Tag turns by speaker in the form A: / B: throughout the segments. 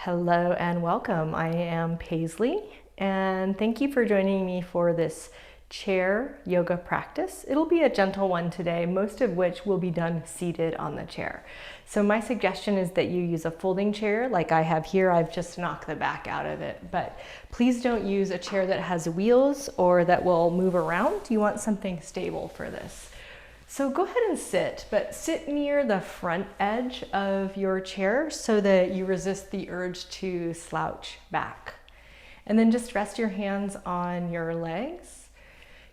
A: Hello and welcome. I am Paisley, and thank you for joining me for this chair yoga practice. It'll be a gentle one today, most of which will be done seated on the chair. So my suggestion is that you use a folding chair like I have here. I've just knocked the back out of it, but please don't use a chair that has wheels or that will move around. You want something stable for this. So go ahead and sit, but sit near the front edge of your chair so that you resist the urge to slouch back. And then just rest your hands on your legs.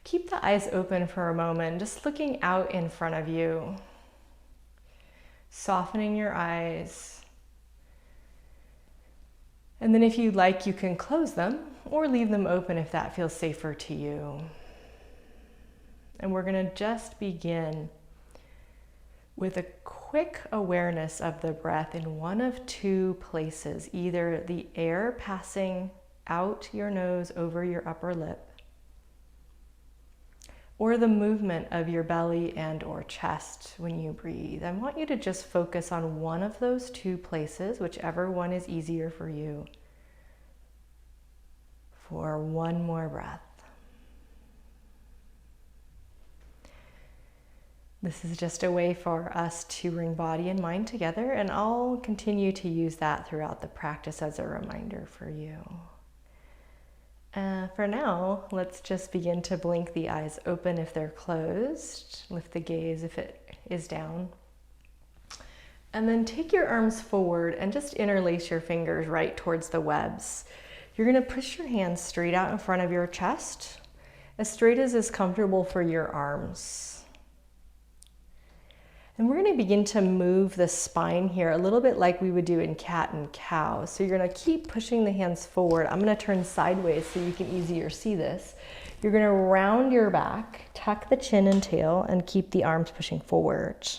A: Keep the eyes open for a moment, just looking out in front of you. Softening your eyes. And then if you'd like, you can close them or leave them open if that feels safer to you. And we're going to just begin with a quick awareness of the breath in one of two places, either the air passing out your nose over your upper lip, or the movement of your belly and or chest when you breathe. I want you to just focus on one of those two places, whichever one is easier for you, for one more breath. This is just a way for us to bring body and mind together, and I'll continue to use that throughout the practice as a reminder for you. For now, let's just begin to blink the eyes open if they're closed, lift the gaze if it is down. And then take your arms forward and just interlace your fingers right towards the webs. You're going to push your hands straight out in front of your chest, as straight as is comfortable for your arms. And we're going to begin to move the spine here a little bit like we would do in cat and cow. So you're going to keep pushing the hands forward. I'm going to turn sideways so you can easier see this. You're going to round your back, tuck the chin and tail, and keep the arms pushing forward.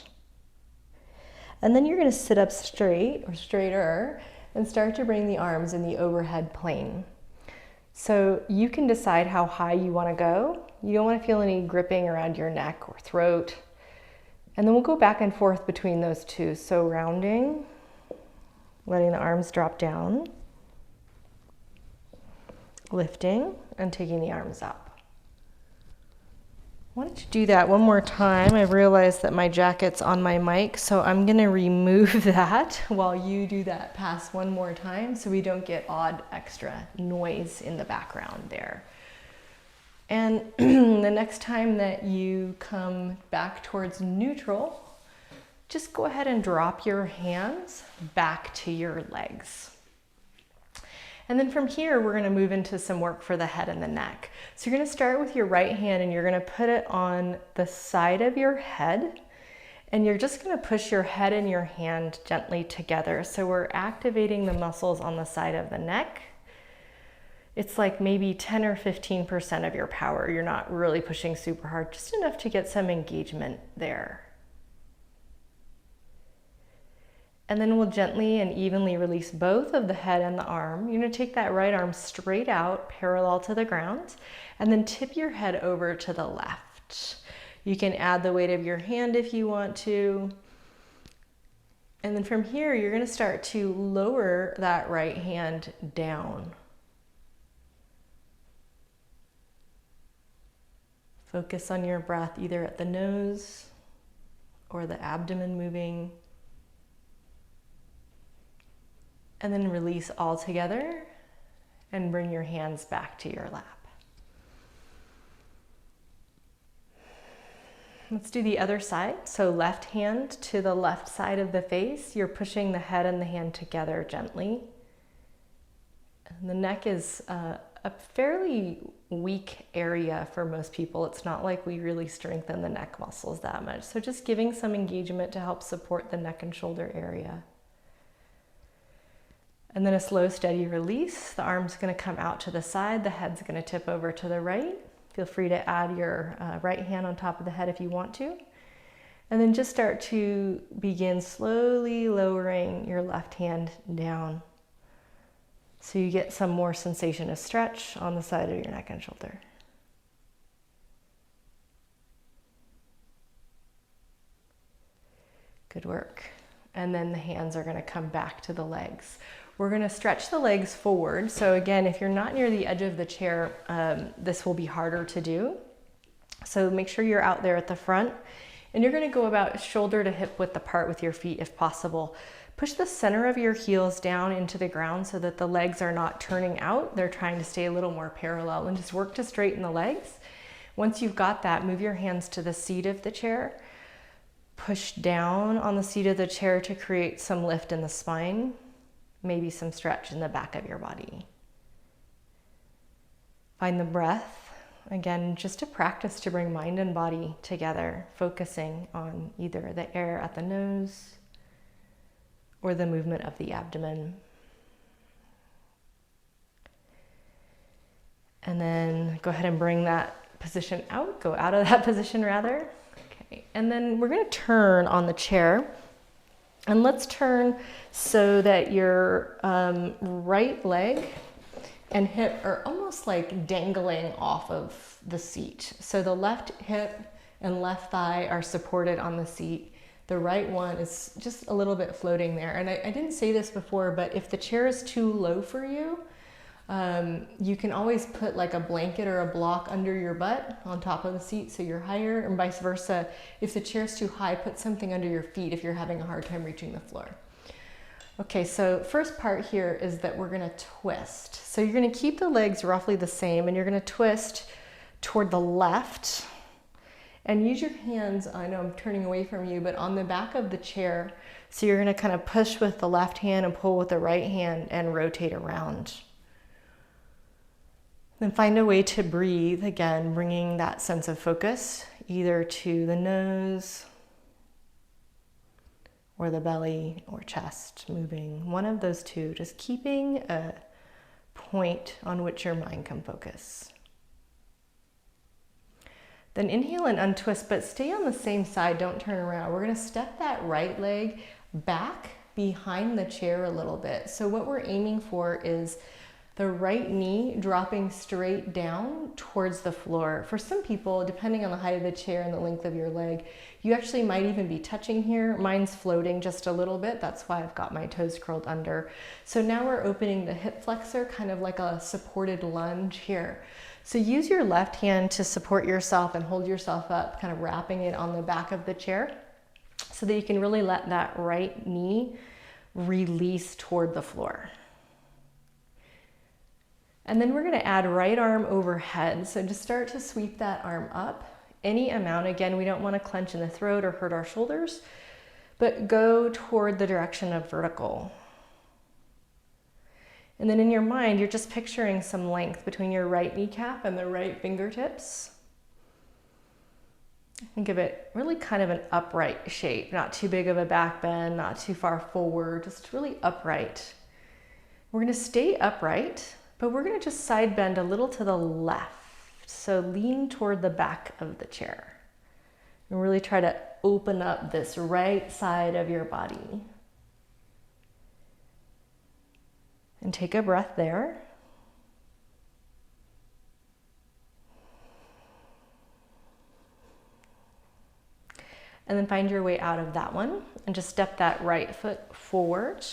A: And then you're going to sit up straight or straighter and start to bring the arms in the overhead plane. So you can decide how high you want to go. You don't want to feel any gripping around your neck or throat. And then we'll go back and forth between those two. So rounding, letting the arms drop down, lifting, and taking the arms up. Why don't you do that one more time? I realized that my jacket's on my mic, so I'm gonna remove that while you do that pass one more time so we don't get odd extra noise in the background there. And the next time that you come back towards neutral, just go ahead and drop your hands back to your legs. And then from here, we're going to move into some work for the head and the neck. So you're going to start with your right hand and you're going to put it on the side of your head. And you're just going to push your head and your hand gently together. So we're activating the muscles on the side of the neck. It's like maybe 10 or 15% of your power. You're not really pushing super hard, just enough to get some engagement there. And then we'll gently and evenly release both of the head and the arm. You're going to take that right arm straight out, parallel to the ground, and then tip your head over to the left. You can add the weight of your hand if you want to. And then from here, you're going to start to lower that right hand down. Focus on your breath either at the nose or the abdomen moving. And then release all together and bring your hands back to your lap. Let's do the other side. So left hand to the left side of the face. You're pushing the head and the hand together gently. And the neck is a fairly weak area for most people. It's not like we really strengthen the neck muscles that much. So just giving some engagement to help support the neck and shoulder area. And then a slow, steady release. The arm's going to come out to the side. The head's going to tip over to the right. Feel free to add your right hand on top of the head if you want to. And then just start to begin slowly lowering your left hand down, so you get some more sensation of stretch on the side of your neck and shoulder. Good work. And then the hands are going to come back to the legs. We're gonna stretch the legs forward. So again, if you're not near the edge of the chair, this will be harder to do. So make sure you're out there at the front, and you're gonna go about shoulder to hip width apart with your feet if possible. Push the center of your heels down into the ground so that the legs are not turning out. They're trying to stay a little more parallel, and just work to straighten the legs. Once you've got that, move your hands to the seat of the chair. Push down on the seat of the chair to create some lift in the spine, maybe some stretch in the back of your body. Find the breath. Again, just a practice to bring mind and body together, focusing on either the air at the nose or the movement of the abdomen. And then go ahead and bring that position out, go out of that position rather. Okay, and then we're gonna turn on the chair. And let's turn so that your right leg and hip are almost like dangling off of the seat. So the left hip and left thigh are supported on the seat. The right one is just a little bit floating there. And I didn't say this before, but if the chair is too low for you, you can always put like a blanket or a block under your butt on top of the seat so you're higher, and vice versa. If the chair's too high, put something under your feet if you're having a hard time reaching the floor. Okay, so first part here is that we're gonna twist. So you're gonna keep the legs roughly the same, and you're gonna twist toward the left. And use your hands, I know I'm turning away from you, but on the back of the chair. So you're gonna kind of push with the left hand and pull with the right hand and rotate around. Then find a way to breathe, again, bringing that sense of focus either to the nose or the belly or chest, moving one of those two, just keeping a point on which your mind can focus. Then inhale and untwist, but stay on the same side, don't turn around. We're gonna step that right leg back behind the chair a little bit. So what we're aiming for is the right knee dropping straight down towards the floor. For some people, depending on the height of the chair and the length of your leg, you actually might even be touching here. Mine's floating just a little bit. That's why I've got my toes curled under. So now we're opening the hip flexor, kind of like a supported lunge here. So use your left hand to support yourself and hold yourself up, kind of wrapping it on the back of the chair so that you can really let that right knee release toward the floor. And then we're gonna add right arm overhead. So just start to sweep that arm up, any amount. Again, we don't wanna clench in the throat or hurt our shoulders, but go toward the direction of vertical. And then in your mind, you're just picturing some length between your right kneecap and the right fingertips. Think of it really kind of an upright shape, not too big of a back bend, not too far forward, just really upright. We're gonna stay upright, but we're gonna just side bend a little to the left. So lean toward the back of the chair and really try to open up this right side of your body. And take a breath there. And then find your way out of that one and just step that right foot forward.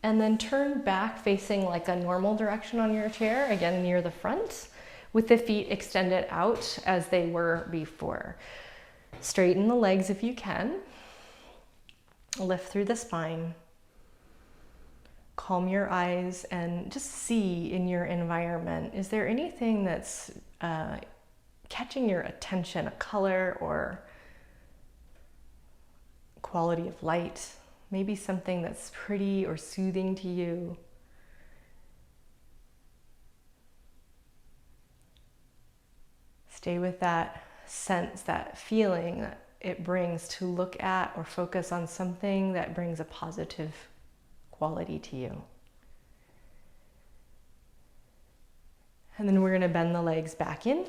A: And then turn back facing like a normal direction on your chair, again near the front, with the feet extended out as they were before. Straighten the legs if you can. Lift through the spine. Calm your eyes and just see in your environment, is there anything that's catching your attention, a color or quality of light, maybe something that's pretty or soothing to you? Stay with that sense, that feeling that it brings to look at or focus on something that brings a positive quality to you. And then we're going to bend the legs back in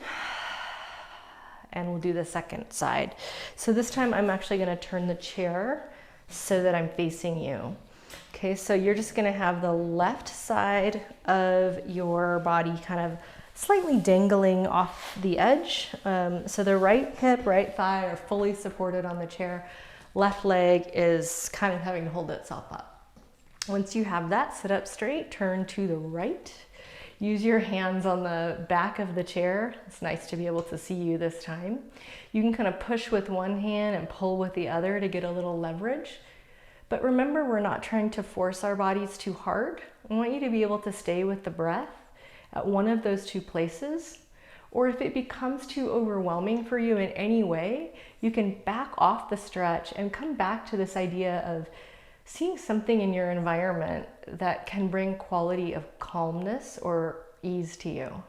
A: and we'll do the second side. So this time I'm actually going to turn the chair so that I'm facing you. Okay, so you're just going to have the left side of your body kind of slightly dangling off the edge. So the right hip, right thigh are fully supported on the chair. Left leg is kind of having to hold itself up. Once you have that, sit up straight, turn to the right. Use your hands on the back of the chair. It's nice to be able to see you this time. You can kind of push with one hand and pull with the other to get a little leverage. But remember, we're not trying to force our bodies too hard. I want you to be able to stay with the breath at one of those two places. Or if it becomes too overwhelming for you in any way, you can back off the stretch and come back to this idea of seeing something in your environment that can bring quality of calmness or ease to you.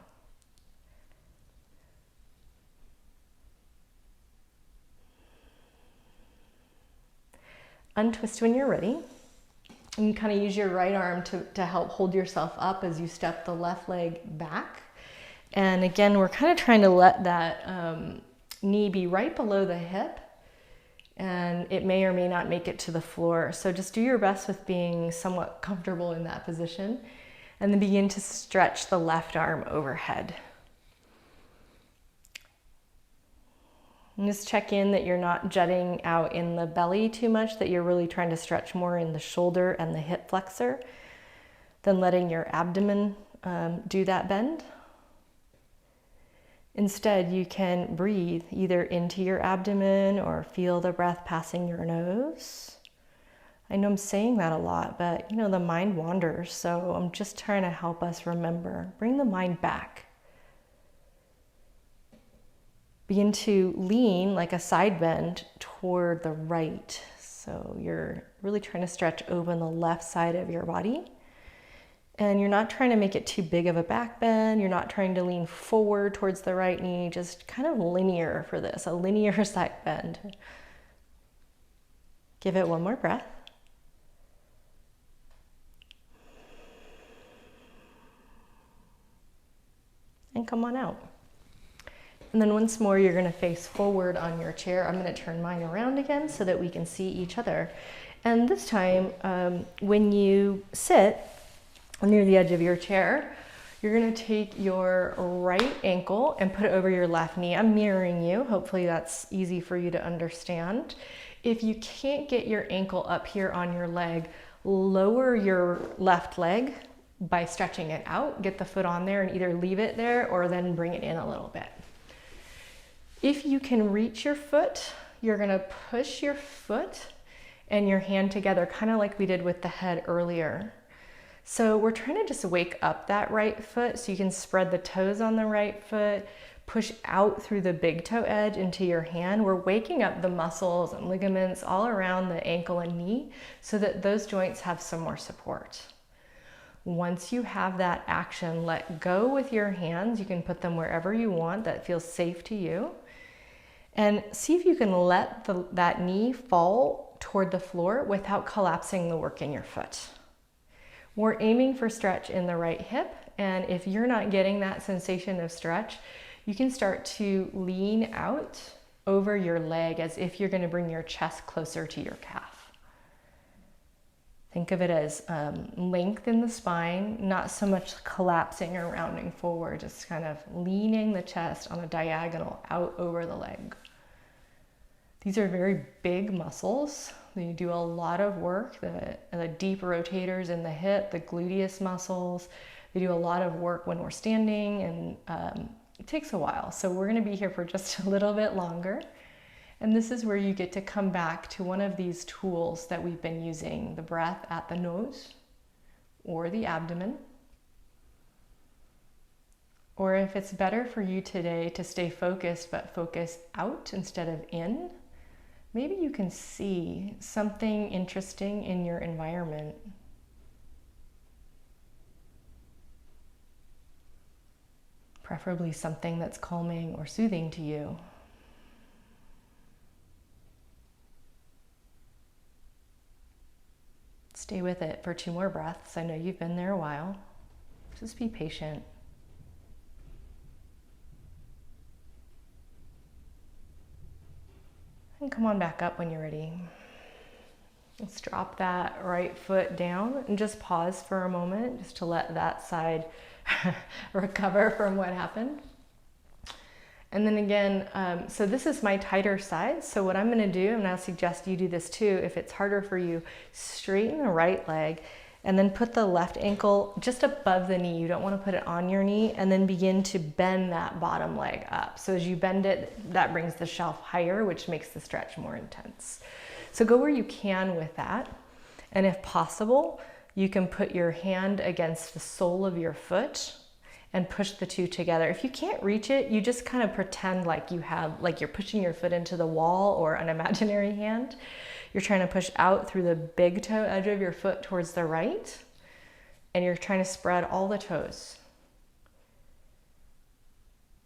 A: Untwist when you're ready. And you kind of use your right arm to help hold yourself up as you step the left leg back. And again, we're kind of trying to let that knee be right below the hip, and it may or may not make it to the floor. So just do your best with being somewhat comfortable in that position, and then begin to stretch the left arm overhead. And just check in that you're not jutting out in the belly too much, that you're really trying to stretch more in the shoulder and the hip flexor than letting your abdomen do that bend. Instead, you can breathe either into your abdomen or feel the breath passing your nose. I know I'm saying that a lot, but you know, the mind wanders, so I'm just trying to help us remember. Bring the mind back. Begin to lean like a side bend toward the right. So you're really trying to stretch open the left side of your body. And you're not trying to make it too big of a back bend. You're not trying to lean forward towards the right knee, just kind of linear for this, a linear side bend. Give it one more breath. And come on out. And then once more, you're going to face forward on your chair. I'm going to turn mine around again so that we can see each other. And this time, when you sit near the edge of your chair, you're going to take your right ankle and put it over your left knee. I'm mirroring you. Hopefully that's easy for you to understand. If you can't get your ankle up here on your leg, lower your left leg by stretching it out. Get the foot on there and either leave it there or then bring it in a little bit. If you can reach your foot, you're going to push your foot and your hand together, kind of like we did with the head earlier. So we're trying to just wake up that right foot so you can spread the toes on the right foot, push out through the big toe edge into your hand. We're waking up the muscles and ligaments all around the ankle and knee so that those joints have some more support. Once you have that action, let go with your hands. You can put them wherever you want that feels safe to you. And see if you can let that knee fall toward the floor without collapsing the work in your foot. We're aiming for stretch in the right hip, and if you're not getting that sensation of stretch, you can start to lean out over your leg as if you're going to bring your chest closer to your calf. Think of it as length in the spine, not so much collapsing or rounding forward, just kind of leaning the chest on a diagonal out over the leg. These are very big muscles. They do a lot of work, the deep rotators in the hip, the gluteus muscles. They do a lot of work when we're standing, and it takes a while. So we're going to be here for just a little bit longer. And this is where you get to come back to one of these tools that we've been using, the breath at the nose or the abdomen. Or if it's better for you today to stay focused, but focus out instead of in, maybe you can see something interesting in your environment. Preferably something that's calming or soothing to you. Stay with it for 2 more breaths. I know you've been there a while. Just be patient. And come on back up when you're ready. Let's drop that right foot down and just pause for a moment just to let that side recover from what happened. And then again, so this is my tighter side. So what I'm going to do, and I'll suggest you do this too, if it's harder for you, straighten the right leg And then put the left ankle just above the knee. You don't want to put it on your knee, and then begin to bend that bottom leg up. So as you bend it, that brings the shelf higher, which makes the stretch more intense. So go where you can with that. And if possible, you can put your hand against the sole of your foot and push the two together. If you can't reach it, you just kind of pretend like you're pushing your foot into the wall or an imaginary hand. You're trying to push out through the big toe edge of your foot towards the right, and you're trying to spread all the toes.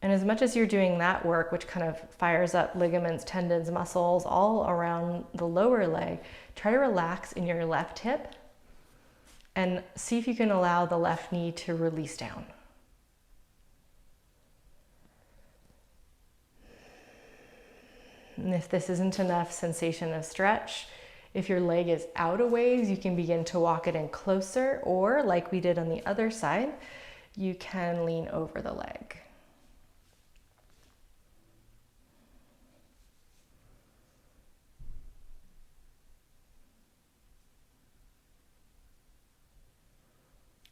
A: And as much as you're doing that work, which kind of fires up ligaments, tendons, muscles all around the lower leg, try to relax in your left hip and see if you can allow the left knee to release down. And if this isn't enough sensation of stretch, if your leg is out a ways, you can begin to walk it in closer, or like we did on the other side, you can lean over the leg.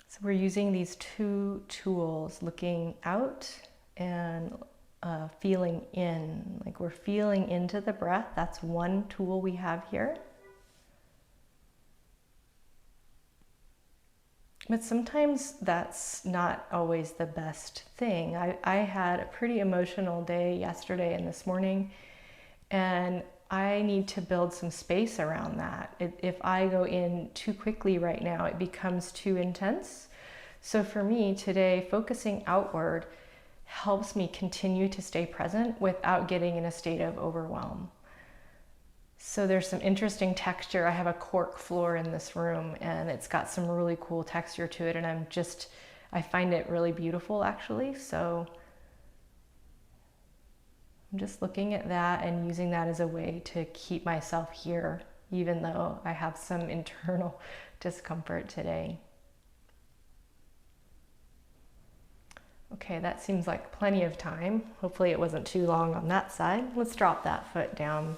A: So we're using these two tools, looking out and feeling in, like we're feeling into the breath. That's one tool we have here. But sometimes that's not always the best thing. I had a pretty emotional day yesterday and this morning, and I need to build some space around that. If I go in too quickly right now, it becomes too intense. So for me today, focusing outward helps me continue to stay present without getting in a state of overwhelm. So there's some interesting texture. I have a cork floor in this room, and it's got some really cool texture to it, and I find it really beautiful actually. So I'm just looking at that and using that as a way to keep myself here, even though I have some internal discomfort today. Okay, that seems like plenty of time. Hopefully it wasn't too long on that side. Let's drop that foot down.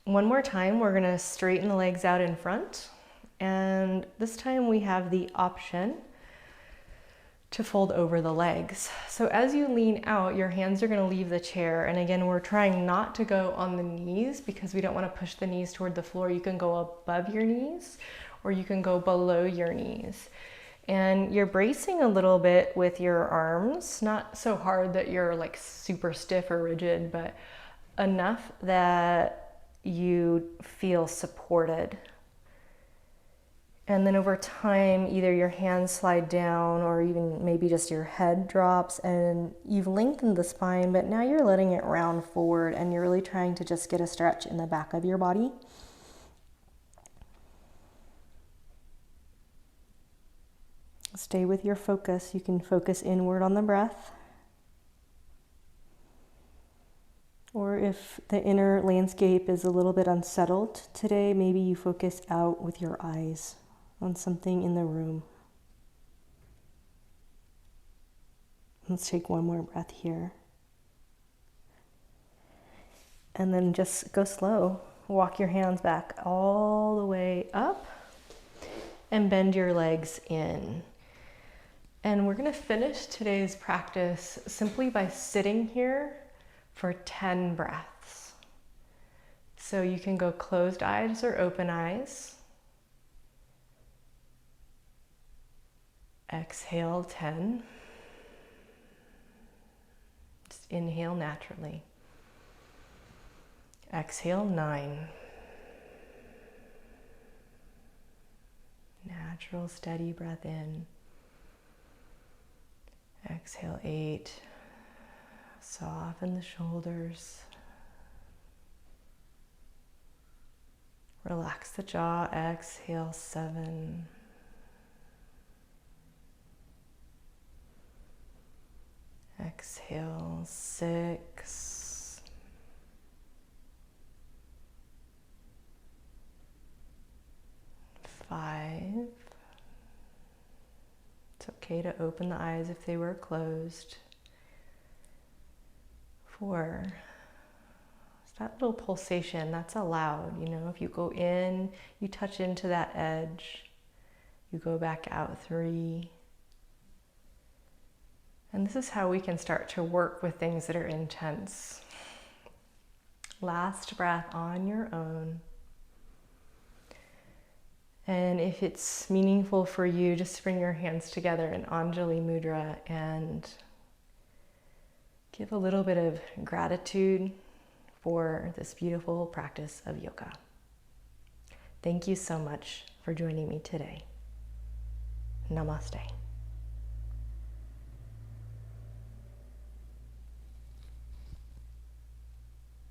A: One more time, we're gonna straighten the legs out in front. And this time we have the option to fold over the legs. So as you lean out, your hands are gonna leave the chair. And again, we're trying not to go on the knees because we don't wanna push the knees toward the floor. You can go above your knees or you can go below your knees. And you're bracing a little bit with your arms, not so hard that you're like super stiff or rigid, but enough that you feel supported. And then over time, either your hands slide down or even maybe just your head drops, and you've lengthened the spine, but now you're letting it round forward and you're really trying to just get a stretch in the back of your body. Stay with your focus. You can focus inward on the breath. Or if the inner landscape is a little bit unsettled today, maybe you focus out with your eyes on something in the room. Let's take one more breath here. And then just go slow. Walk your hands back all the way up and bend your legs in. And we're going to finish today's practice simply by sitting here for 10 breaths. So you can go closed eyes or open eyes. Exhale 10. Just inhale naturally. Exhale 9. Natural, steady breath in. Exhale 8. Soften the shoulders. Relax the jaw. Exhale 7. Exhale 6. 5. It's okay to open the eyes if they were closed. 4. It's that little pulsation, that's allowed. You know, if you go in, you touch into that edge. You go back out 3. And this is how we can start to work with things that are intense. Last breath on your own. And if it's meaningful for you, just bring your hands together in Anjali Mudra and give a little bit of gratitude for this beautiful practice of yoga. Thank you so much for joining me today. Namaste.